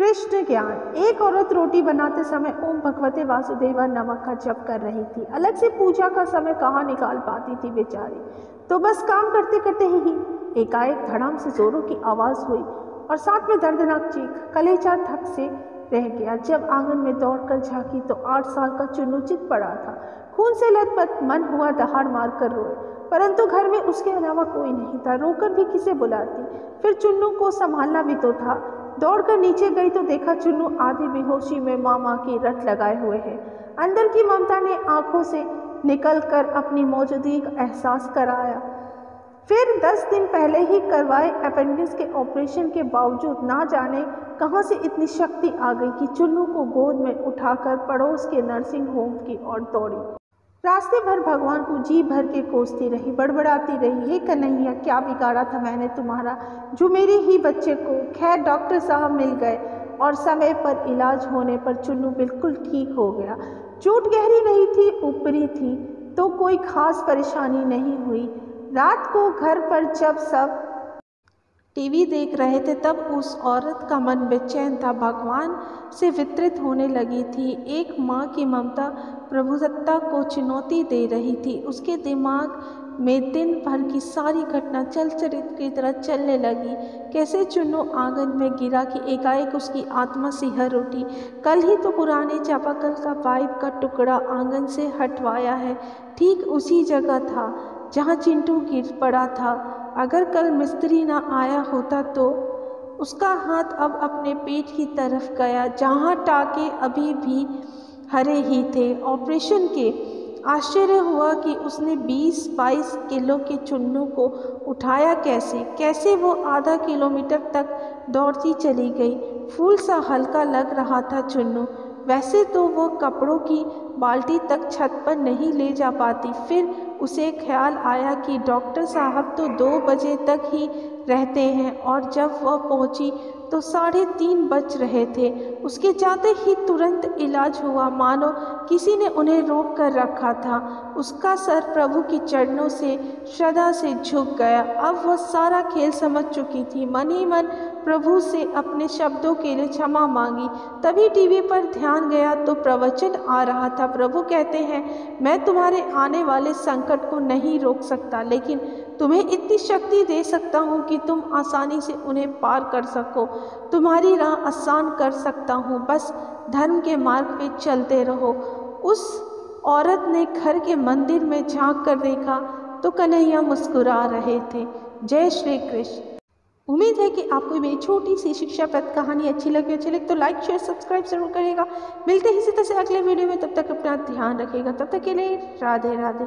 कृष्ण ज्ञान। एक औरत रोटी बनाते समय ओम भगवते वासुदेवा नमक का जप कर रही थी। अलग से पूजा का समय कहाँ निकाल पाती थी बेचारी। तो बस काम करते करते ही एकाएक धड़ाम से जोरों की आवाज़ हुई और साथ में दर्दनाक चीख। कलेजा थक से रह गया। जब आंगन में दौड़कर झांकी तो 8 साल का चुन्नू चित पड़ा था। खून से लथपथ, मन हुआ दहाड़ मारकर रोए, परंतु घर में उसके अलावा कोई नहीं था। रोकर भी किसे बुलाती। फिर चुन्नू को संभालना भी तो था। दौड़कर नीचे गई तो देखा चुन्नू आधी बेहोशी में मामा की रट लगाए हुए है। अंदर की ममता ने आंखों से निकलकर अपनी मौजूदगी का एहसास कराया। फिर 10 दिन पहले ही करवाए अपेंडिक्स के ऑपरेशन के बावजूद ना जाने कहां से इतनी शक्ति आ गई कि चुन्नू को गोद में उठाकर पड़ोस के नर्सिंग होम की ओर दौड़ी। रास्ते भर भगवान को जी भर के कोसती रही, बड़बड़ाती रही, हे कन्हैया क्या बिगाड़ा था मैंने तुम्हारा, जो मेरे ही बच्चे को। खैर डॉक्टर साहब मिल गए और समय पर इलाज होने पर चुन्नू बिल्कुल ठीक हो गया। चोट गहरी नहीं थी, ऊपरी थी, तो कोई खास परेशानी नहीं हुई। रात को घर पर जब सब टीवी देख रहे थे तब उस औरत का मन बेचैन था, भगवान से वितरित होने लगी थी। एक माँ की ममता प्रभुसत्ता को चुनौती दे रही थी। उसके दिमाग में दिन भर की सारी घटना चलचरित्र की तरह चलने लगी। कैसे चुन्नू आंगन में गिरा कि एकाएक उसकी आत्मा सिहर उठी। कल ही तो पुराने चापाकल का पाइप का टुकड़ा आंगन से हटवाया है, ठीक उसी जगह था जहाँ चिंटू गिर पड़ा था। अगर कल मिस्त्री ना आया होता तो उसका हाथ अब अपने पेट की तरफ गया, जहाँ टाके अभी भी हरे ही थे ऑपरेशन के। आश्चर्य हुआ कि उसने 20-22 किलो के चुन्नू को उठाया कैसे वो आधा किलोमीटर तक दौड़ती चली गई। फूल सा हल्का लग रहा था चुन्नू। वैसे तो वो कपड़ों की बाल्टी तक छत पर नहीं ले जा पाती। फिर उसे ख्याल आया कि डॉक्टर साहब तो 2 बजे तक ही रहते हैं और जब वह पहुंची तो 3:30 बज रहे थे। उसके जाते ही तुरंत इलाज हुआ, मानो किसी ने उन्हें रोक कर रखा था। उसका सर प्रभु की चरणों से श्रद्धा से झुक गया। अब वह सारा खेल समझ चुकी थी। मन ही मन प्रभु से अपने शब्दों के लिए क्षमा मांगी। तभी टीवी पर ध्यान गया तो प्रवचन आ रहा था। प्रभु कहते हैं, मैं तुम्हारे आने वाले संकट को नहीं रोक सकता, लेकिन तुम्हें इतनी शक्ति दे सकता हूँ कि तुम आसानी से उन्हें पार कर सको। तुम्हारी राह आसान कर सकता हूँ, बस धर्म के मार्ग पे चलते रहो। उस औरत ने घर के मंदिर में झांक कर देखा तो कन्हैया मुस्कुरा रहे थे। जय श्री कृष्ण। उम्मीद है कि आपको मेरी छोटी सी शिक्षाप्रद कहानी अच्छी लगी तो लाइक शेयर सब्सक्राइब जरूर करेगा। मिलते ही इसी तरह से अगले वीडियो में, तब तक अपना ध्यान रखिएगा। तब तक के लिए राधे राधे।